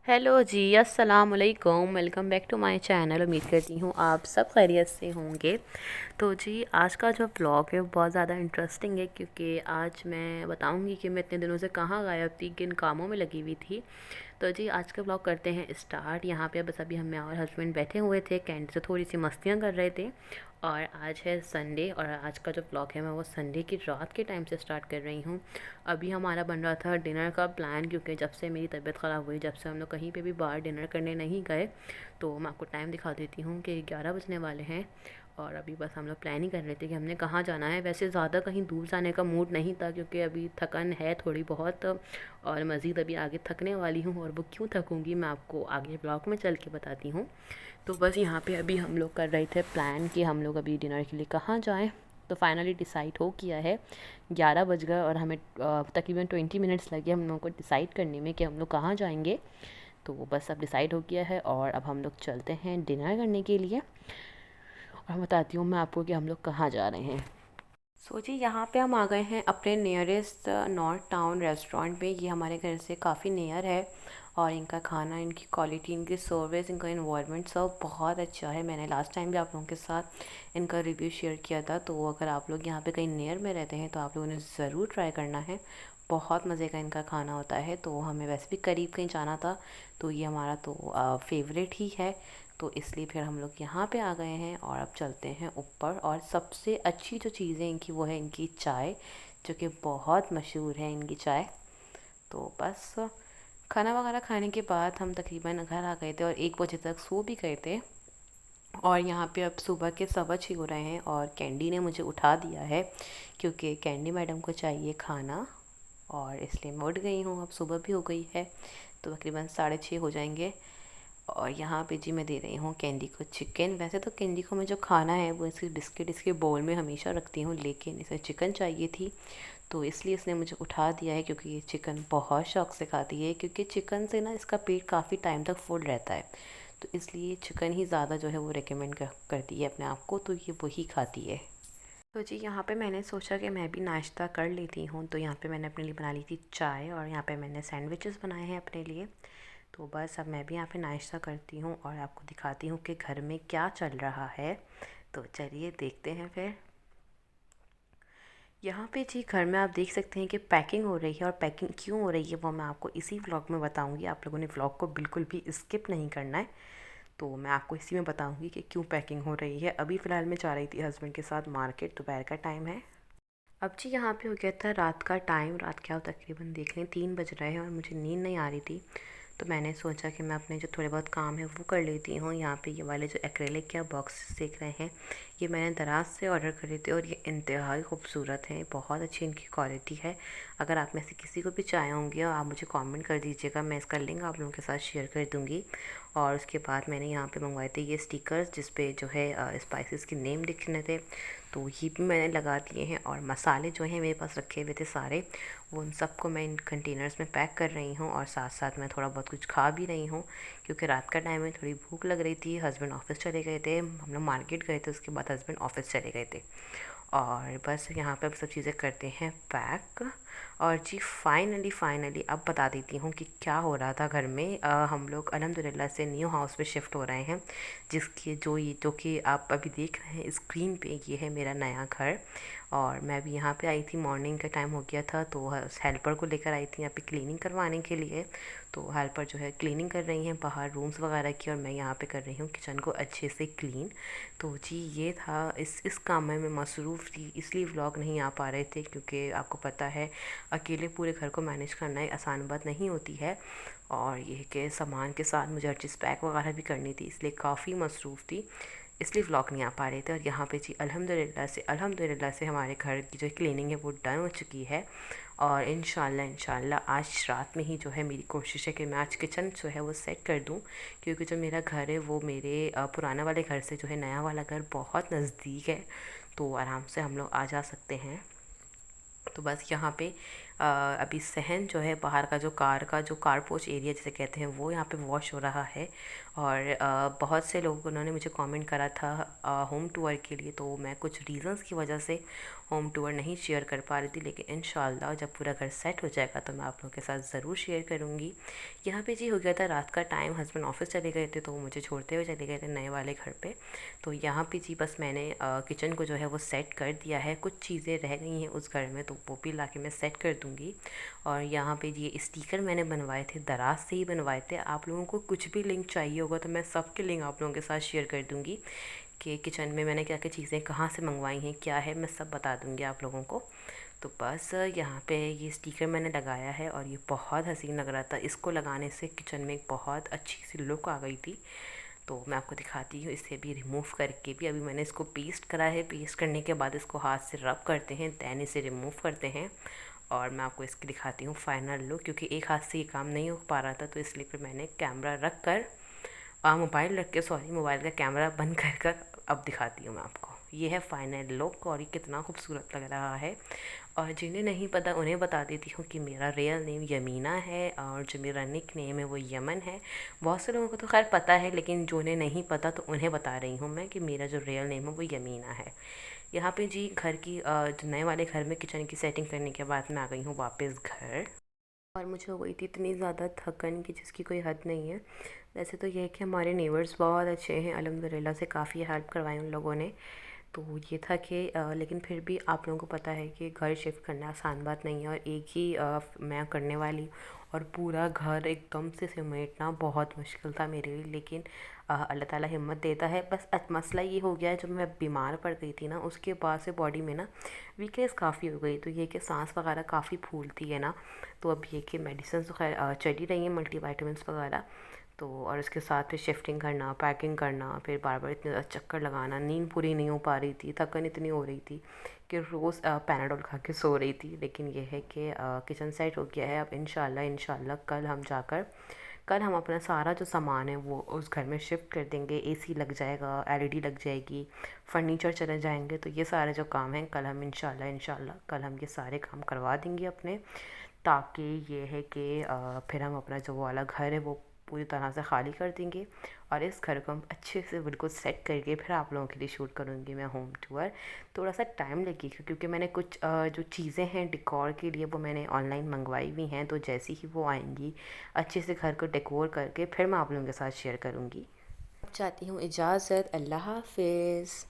Hello जी, अस्सलाम वालेकुम। Welcome back to my channel. उम्मीद करती हूँ आप सब खैरियत से होंगे। तो जी, आज का जो व्लॉग है वो बहुत ज़्यादा इंटरेस्टिंग है, क्योंकि आज मैं बताऊँगी कि मैं इतने दिनों से कहाँ गायब थी, किन कामों में लगी हुई थी। तो जी, आज का व्लॉग करते हैं स्टार्ट। यहाँ पे बस अभी हम मैं और हस्बैंड बैठे हुए थे, कैंडी से थोड़ी सी मस्तियाँ कर रहे थे। और आज है संडे, और आज का जो व्लॉग है मैं वो संडे की रात के टाइम से स्टार्ट कर रही हूँ। अभी हमारा बन रहा था डिनर का प्लान, क्योंकि जब से मेरी तबीयत ख़राब हुई, जब से हम लोग कहीं पे भी बाहर डिनर करने नहीं गए। तो मैं आपको टाइम दिखा देती हूँ कि 11 बजने वाले हैं। और अभी बस हम लोग प्लान ही कर रहे थे कि हमने कहाँ जाना है। वैसे ज़्यादा कहीं दूर जाने का मूड नहीं था, क्योंकि अभी थकन है थोड़ी बहुत, और मज़ीद अभी आगे थकने वाली हूँ। और वो क्यों थकूँगी मैं आपको आगे ब्लॉग में चल के बताती हूँ। तो बस यहाँ पे अभी हम लोग कर रहे थे प्लान कि हम लोग अभी डिनर के लिए कहाँ जाएँ। तो फाइनली डिसाइड हो किया है। 11 बज गए और हमें तकरीबन 20 मिनट्स लगे हम लोगों को डिसाइड करने में कि हम लोग कहाँ जाएंगे। तो वो बस अब डिसाइड हो गया है, और अब हम लोग चलते हैं डिनर करने के लिए। और बताती हूँ मैं आपको कि हम लोग कहाँ जा रहे हैं। जी, यहाँ पे हम आ गए हैं अपने नियरेस्ट नॉर्थ टाउन रेस्टोरेंट में। ये हमारे घर से काफ़ी नियर है, और इनका खाना, इनकी क्वालिटी, इनकी सर्विस, इनका इन्वायरमेंट सब बहुत अच्छा है। मैंने लास्ट टाइम भी आप लोगों के साथ इनका रिव्यू शेयर किया था। तो अगर आप लोग यहाँ पे कहीं नियर में रहते हैं तो आप लोगों ने ज़रूर ट्राई करना है। बहुत मज़े का इनका खाना होता है। तो हमें वैसे भी करीब कहीं जाना था, तो ये हमारा तो फेवरेट ही है। तो इसलिए फिर हम लोग यहाँ पे आ गए हैं, और अब चलते हैं ऊपर। और सबसे अच्छी जो चीज़ें इनकी वो है इनकी चाय, जो कि बहुत मशहूर है इनकी चाय। तो बस खाना वगैरह खाने के बाद हम तकरीबन घर आ गए थे, और 1 बजे तक सो भी गए थे। और यहाँ पे अब सुबह के 6:15 हो रहे हैं, और कैंडी ने मुझे उठा दिया है, क्योंकि कैंडी मैडम को चाहिए खाना। और इसलिए मैं उठ गई हूँ। अब सुबह भी हो गई है, तो तकरीबन 6:30 हो जाएंगे। और यहाँ पे जी मैं दे रही हूँ कैंडी को चिकन। वैसे तो कैंडी को मैं जो खाना है वो इसकी बिस्किट इसके बोल में हमेशा रखती हूँ, लेकिन इसे चिकन चाहिए थी, तो इसलिए इसने मुझे उठा दिया है, क्योंकि ये चिकन बहुत शौक से खाती है। क्योंकि चिकन से ना इसका पेट काफ़ी टाइम तक फुल रहता है, तो इसलिए चिकन ही ज़्यादा जो है वो रिकमेंड करती है अपने आप को, तो ये वही खाती है। तो जी, यहाँ पे मैंने सोचा कि मैं भी नाश्ता कर लेती हूँ। तो यहाँ पे मैंने अपने लिए बना ली थी चाय, और यहाँ पे मैंने सैंडविचेस बनाए हैं अपने लिए। तो बस अब मैं भी यहाँ पे नाश्ता करती हूँ, और आपको दिखाती हूँ कि घर में क्या चल रहा है। तो चलिए देखते हैं फिर। यहाँ पे जी घर में आप देख सकते हैं कि पैकिंग हो रही है, और पैकिंग क्यों हो रही है वो मैं आपको इसी व्लॉग में बताऊँगी। आप लोगों ने व्लॉग को बिल्कुल भी स्किप नहीं करना है। तो मैं आपको इसी में बताऊँगी कि क्यों पैकिंग हो रही है। अभी फ़िलहाल मैं जा रही थी हस्बैंड के साथ मार्केट, दोपहर का टाइम है। अब जी यहाँ पे हो गया था रात का टाइम। रात क्या हो, तकरीबन देख लें 3 बज रहे हैं, और मुझे नींद नहीं आ रही थी। तो मैंने सोचा कि मैं अपने जो थोड़े बहुत काम है वो कर लेती हूँ। यहाँ पे ये वाले जो एक्रेलिक क्या बॉक्स देख रहे हैं, ये मैंने दराज से ऑर्डर करे थे, और ये इंतहाई खूबसूरत हैं। बहुत अच्छी इनकी क्वालिटी है। अगर आप में से किसी को भी चाहे होंगे, और आप मुझे कमेंट कर दीजिएगा, मैं इसका लिंक आप लोगों के साथ शेयर कर दूँगी। और उसके बाद मैंने यहाँ पे मंगवाए थे ये स्टिकर्स, जिस पे जो है स्पाइसेस के नेम लिखने थे, तो ये भी मैंने लगा दिए हैं। और मसाले जो हैं मेरे पास रखे हुए थे सारे, वो उन सबको मैं इन कंटेनर्स में पैक कर रही हूँ, और साथ साथ मैं थोड़ा बहुत कुछ खा भी रही हूँ, क्योंकि रात का टाइम में थोड़ी भूख लग रही थी। हस्बैंड ऑफिस चले गए थे, हम लोग मार्केट गए थे, उसके बाद हस्बैंड ऑफिस चले गए थे। और बस यहाँ पे अब सब चीज़ें करते हैं पैक। और जी फाइनली अब बता देती हूँ कि क्या हो रहा था घर में। हम लोग अल्हम्दुलिल्लाह से न्यू हाउस में शिफ्ट हो रहे हैं, जिसकी जो कि आप अभी देख रहे हैं स्क्रीन पे, ये है मेरा नया घर। और मैं अभी यहाँ पे आई थी, मॉर्निंग का टाइम हो गया था, तो हेल्पर को लेकर आई थी यहाँ पे क्लीनिंग करवाने के लिए। तो हेल्पर जो है क्लीनिंग कर रही हैं बाहर रूम्स वगैरह की, और मैं यहाँ पे कर रही हूँ किचन को अच्छे से क्लीन। तो जी ये था, इस काम में मैं मसरूफ़ थी, इसलिए व्लॉग नहीं आ पा रहे थे, क्योंकि आपको पता है अकेले पूरे घर को मैनेज करना एक आसान बात नहीं होती है। और ये कि सामान के साथ मुझे हर चीज़ पैक वगैरह भी करनी थी, इसलिए काफ़ी मसरूफ़ थी, इसलिए व्लॉग नहीं आ पा रहे थे। और यहाँ पे जी अल्हम्दुलिल्लाह से हमारे घर की जो क्लीनिंग है वो डन हो चुकी है। और इंशाल्लाह आज रात में ही जो है मेरी कोशिश है कि मैं आज किचन जो है वो सेट कर दूँ, क्योंकि जो मेरा घर है वो मेरे पुराना वाले घर से जो है नया वाला घर बहुत नज़दीक है, तो आराम से हम लोग आ जा सकते हैं। तो बस यहाँ पे अभी सहन जो है बाहर का, जो कार पोर्च एरिया जिसे कहते हैं, वो यहाँ पे वॉश हो रहा है। और बहुत से लोग उन्होंने मुझे कमेंट करा था होम टूर के लिए, तो मैं कुछ रीज़न्स की वजह से होम टूर नहीं शेयर कर पा रही थी, लेकिन इंशाल्लाह जब पूरा घर सेट हो जाएगा तो मैं आप लोगों के साथ ज़रूर शेयर करूँगी। यहाँ पे जी हो गया था रात का टाइम, हस्बैंड ऑफिस चले गए थे तो वो मुझे छोड़ते हुए चले गए थे नए वाले घर पे। तो यहाँ पे जी बस मैंने किचन को जो है वो सेट कर दिया है। कुछ चीज़ें रह गई हैं उस घर में, तो वो भी ला के मैं सेट कर दूँगी। और यहाँ पे ये स्टिकर मैंने बनवाए थे, दराज से ही बनवाए थे। आप लोगों को कुछ भी लिंक चाहिए होगा तो मैं सबके लिंक आप लोगों के साथ शेयर कर दूँगी कि किचन में मैंने क्या क्या चीज़ें कहाँ से मंगवाई हैं, क्या है, मैं सब बता दूँगी आप लोगों को। तो बस यहाँ पे ये स्टिकर मैंने लगाया है और ये बहुत हसीन लग रहा था। इसको लगाने से किचन में एक बहुत अच्छी सी लुक आ गई थी। तो मैं आपको दिखाती हूँ, इसे भी रिमूव करके भी। अभी मैंने इसको पेस्ट करा है, पेस्ट करने के बाद इसको हाथ से रब करते हैं, दैन इसे रिमूव करते हैं। और मैं आपको इसकी दिखाती हूँ फाइनल लुक, क्योंकि एक हाथ से ये काम नहीं हो पा रहा था, तो इसलिए फिर मैंने कैमरा रख कर मोबाइल रख के, सॉरी, मोबाइल का कैमरा बंद कर अब दिखाती हूँ मैं आपको। ये है फाइनल लुक और ये कितना खूबसूरत लग रहा है। और जिन्हें नहीं पता उन्हें बता देती हूँ कि मेरा रियल नेम यमीना है और जो मेरा निक नेम है वो यमन है। बहुत से लोगों को तो खैर पता है, लेकिन जो उन्हें नहीं पता तो उन्हें बता रही हूँ मैं कि मेरा जो रियल नेम है वो यमीना है। यहाँ पे जी घर की जो नए वाले घर में किचन की सेटिंग करने के बाद मैं आ गई हूँ वापस घर। और मुझे हो गई थी इतनी ज़्यादा थकन कि जिसकी कोई हद नहीं है। वैसे तो ये है कि हमारे नेबर्स बहुत अच्छे हैं, अल्हम्दुलिल्लाह से काफ़ी हेल्प करवाई उन लोगों ने। तो ये था कि लेकिन फिर भी आप लोगों को पता है कि घर शिफ्ट करना आसान बात नहीं है, और एक ही मैं करने वाली, और पूरा घर एकदम से समेटना बहुत मुश्किल था मेरे लिए। लेकिन अल्लाह ताला हिम्मत देता है। बस मसला ये हो गया है, जब मैं बीमार पड़ गई थी ना उसके बाद से बॉडी में ना वीकनेस काफ़ी हो गई। तो ये कि सांस वगैरह काफ़ी फूलती है ना, तो अब ये कि मेडिसिन तो खैर चली रही हैं, मल्टीवाइटामिन्स वगैरह। तो और उसके साथ फिर शिफ्टिंग करना, पैकिंग करना, फिर बार बार इतने ज़्यादा चक्कर लगाना, नींद पूरी नहीं हो पा रही थी, थकन इतनी हो रही थी कि रोज़ पैनाडोल खा के सो रही थी। लेकिन ये है कि किचन सेट हो गया है। अब इंशाल्लाह कल हम अपना सारा जो सामान है वो उस घर में शिफ्ट कर देंगे। एसी लग जाएगा, एलईडी लग जाएगी, फर्नीचर चले जाएंगे। तो ये सारे जो काम हैं कल हम इंशाल्लाह कल हम ये सारे काम करवा देंगे अपने, ताकि ये है कि फिर हम अपना जो वाला घर है वो पूरी तरह से ख़ाली कर देंगे। और इस घर को हम अच्छे से बिल्कुल सेट करके फिर आप लोगों के लिए शूट करूँगी मैं होम टूर। थोड़ा सा टाइम लगेगा क्योंकि मैंने कुछ जो चीज़ें हैं डेकोर के लिए वो मैंने ऑनलाइन मंगवाई हुई हैं। तो जैसे ही वो आएंगी अच्छे से घर को डेकोर करके फिर मैं आप लोगों के साथ शेयर करूँगी। अब चाहती हूँ इजाज़त, अल्लाह हाफिज़।